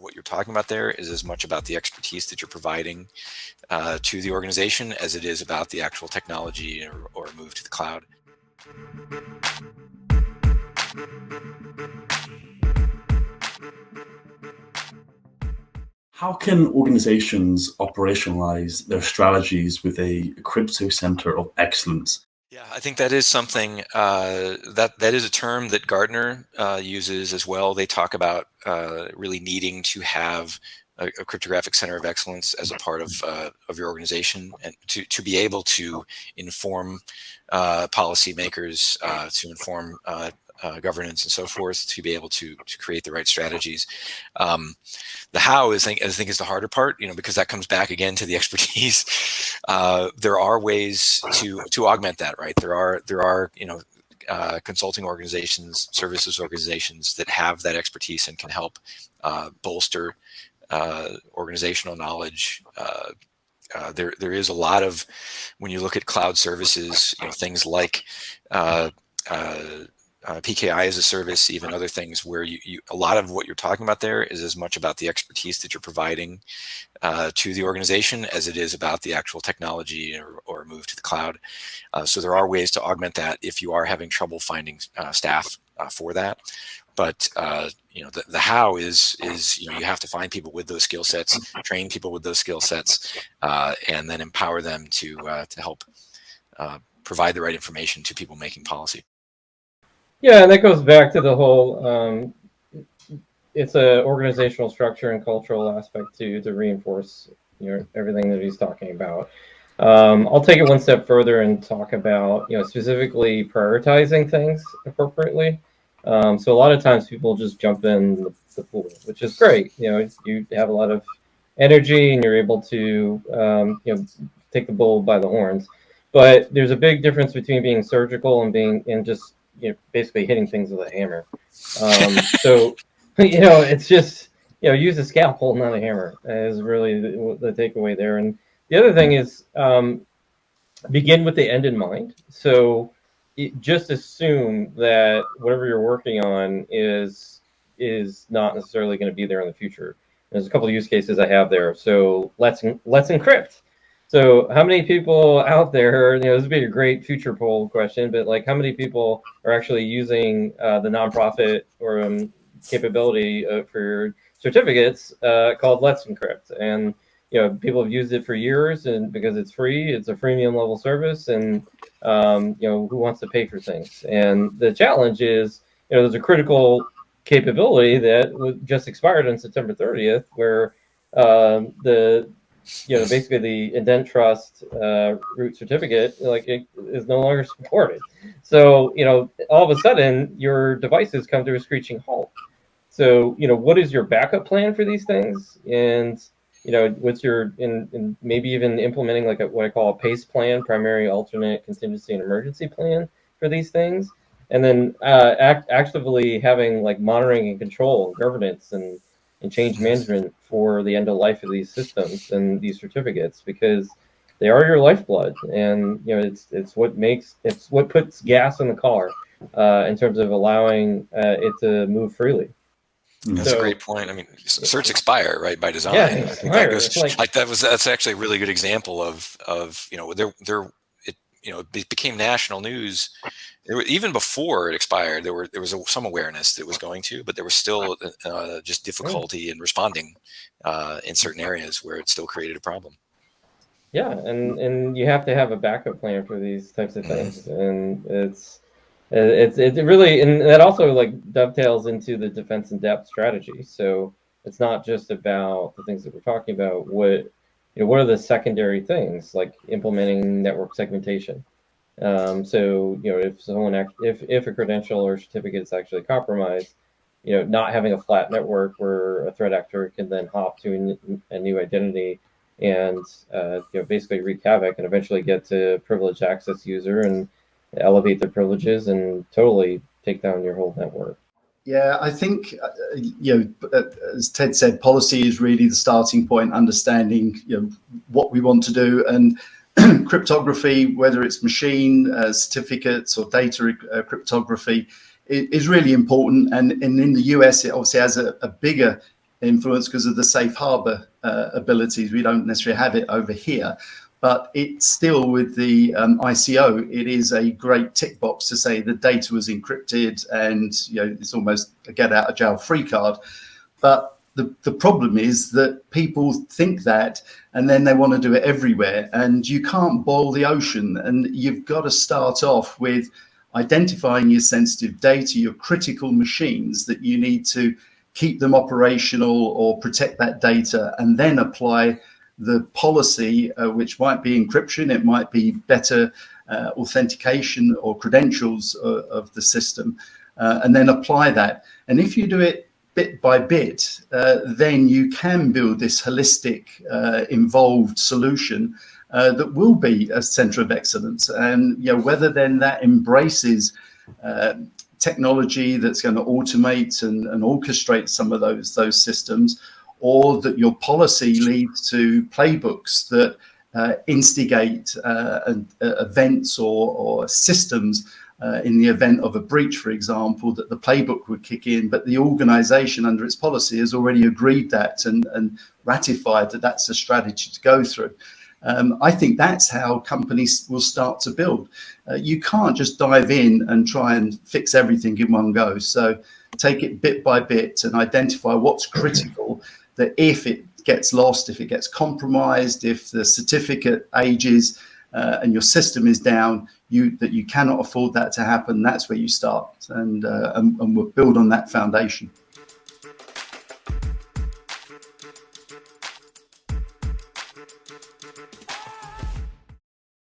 what you're talking about there is as much about the expertise that you're providing to the organization as it is about the actual technology or move to the cloud. How can organizations operationalize their strategies with a crypto center of excellence? Yeah, I think that is something that is a term that Gartner uses as well. They talk about really needing to have a cryptographic center of excellence as a part of your organization, and to be able to inform policymakers, to inform governance and so forth, to be able to create the right strategies. The how is, I think is the harder part, because that comes back again to the expertise. There are ways to augment that, right? There are consulting organizations, services organizations that have that expertise and can help bolster organizational knowledge. There is a lot of, when you look at cloud services, things like PKI as a service, even other things where a lot of what you're talking about there is as much about the expertise that you're providing to the organization as it is about the actual technology or move to the cloud. So there are ways to augment that if you are having trouble finding staff for that. But the how is you have to find people with those skill sets, train people with those skill sets, and then empower them to help provide the right information to people making policy. Yeah, and that goes back to the whole, it's a organizational structure and cultural aspect to reinforce everything that he's talking about. I'll take it one step further and talk about specifically prioritizing things appropriately. So a lot of times people just jump in the pool, which is great. You have a lot of energy and you're able to take the bull by the horns. But there's a big difference between being surgical and just basically hitting things with a hammer. So it's just use a scalpel, not a hammer, is really the takeaway there. And the other thing is begin with the end in mind. So just assume that whatever you're working on is not necessarily going to be there in the future. There's a couple of use cases I have there. So let's encrypt. So how many people out there, this would be a great future poll question, but like how many people are actually using the nonprofit or capability for your certificates called Let's Encrypt? And people have used it for years, and because it's free, it's a freemium level service, and who wants to pay for things? And the challenge is, there's a critical capability that just expired on September 30th, where basically the indent trust root certificate, it is no longer supported. So, all of a sudden your devices come to a screeching halt. So, what is your backup plan for these things? And, what's your, in maybe even implementing like what I call a PACE plan, primary, alternate, contingency, and emergency plan for these things. And then actively having like monitoring and control and governance and change management for the end of life of these systems and these certificates, because they are your lifeblood, and it's what puts gas in the car in terms of allowing it to move freely. That's a great point. I mean, certs expire, right, by design. Yeah, I think that goes, that's actually a really good example of it became national news. Even before it expired, there was some awareness that it was going to, but there was still just difficulty in responding in certain areas where it still created a problem. Yeah, and you have to have a backup plan for these types of things, and it really, and that also like dovetails into the defense in depth strategy. So it's not just about the things that we're talking about. What are the secondary things, like implementing network segmentation? So if a credential or certificate is actually compromised, not having a flat network where a threat actor can then hop to a new identity and basically wreak havoc and eventually get to privileged access user and elevate their privileges and totally take down your whole network. Yeah, I think, as Ted said, policy is really the starting point, understanding, what we want to do. And cryptography, whether it's machine certificates or data cryptography, is really important. And in the US, it obviously has a bigger influence because of the safe harbor abilities. We don't necessarily have it over here, but it's still with the ICO, it is a great tick box to say the data was encrypted, and it's almost a get out of jail free card. But the problem is that people think that, and then they want to do it everywhere, and you can't boil the ocean. And you've got to start off with identifying your sensitive data, your critical machines that you need to keep them operational or protect that data, and then apply the policy, which might be encryption, it might be better authentication or credentials of the system, and then apply that. And if you do it bit by bit, then you can build this holistic, involved solution that will be a center of excellence. And whether then that embraces technology that's going to automate and orchestrate some of those systems, or that your policy leads to playbooks that instigate events or systems in the event of a breach, for example, that the playbook would kick in, but the organization under its policy has already agreed that and ratified that that's a strategy to go through. I think that's how companies will start to build. You can't just dive in and try and fix everything in one go. So take it bit by bit and identify what's critical, that if it gets lost, if it gets compromised, if the certificate ages and your system is down, that you cannot afford that to happen. That's where you start, and we'll build on that foundation.